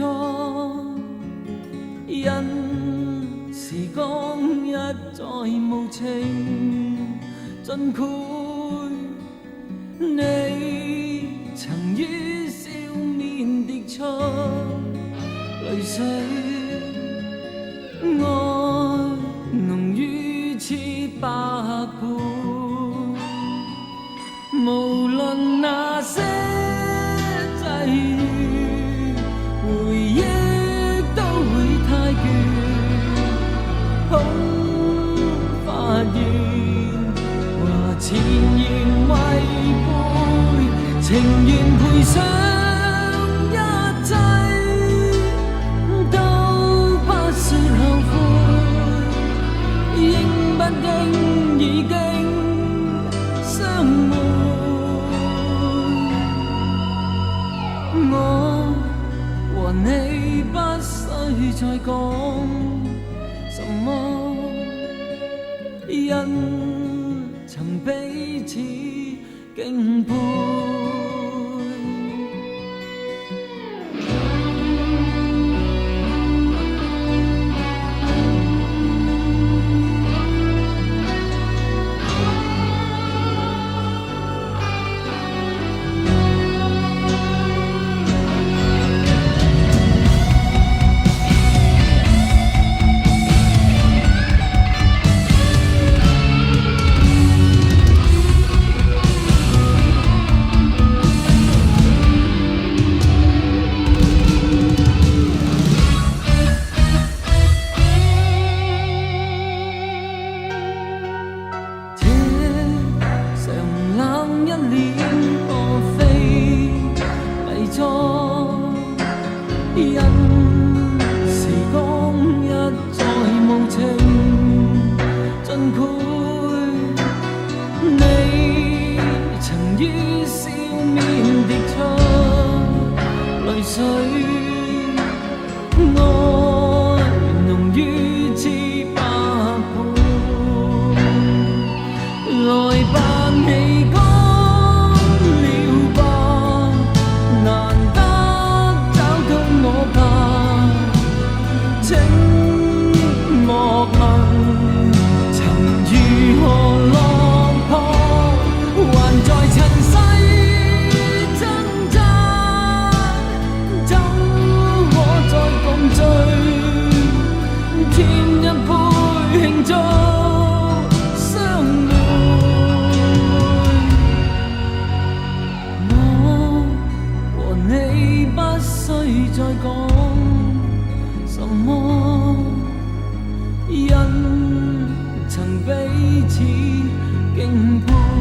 錯，因時光一再無情盡潰你曾於笑面跌出淚水，愛濃於似百倍，無論那些際遇，回憶都會太倦，恐發現話前言違背，情願賠上一切，都不說後悔，應不應已經相會。我和你不需再講什麼，因曾彼此敬佩。因時光一再無情盡潰你曾於笑面跌出淚水，愛濃於似百倍，來吧你講了吧，難請莫問曾如何落魄，還在塵世掙扎，怎可再共聚，添一杯慶祝相會。我和你不需再講什麼，因曾彼此敬佩。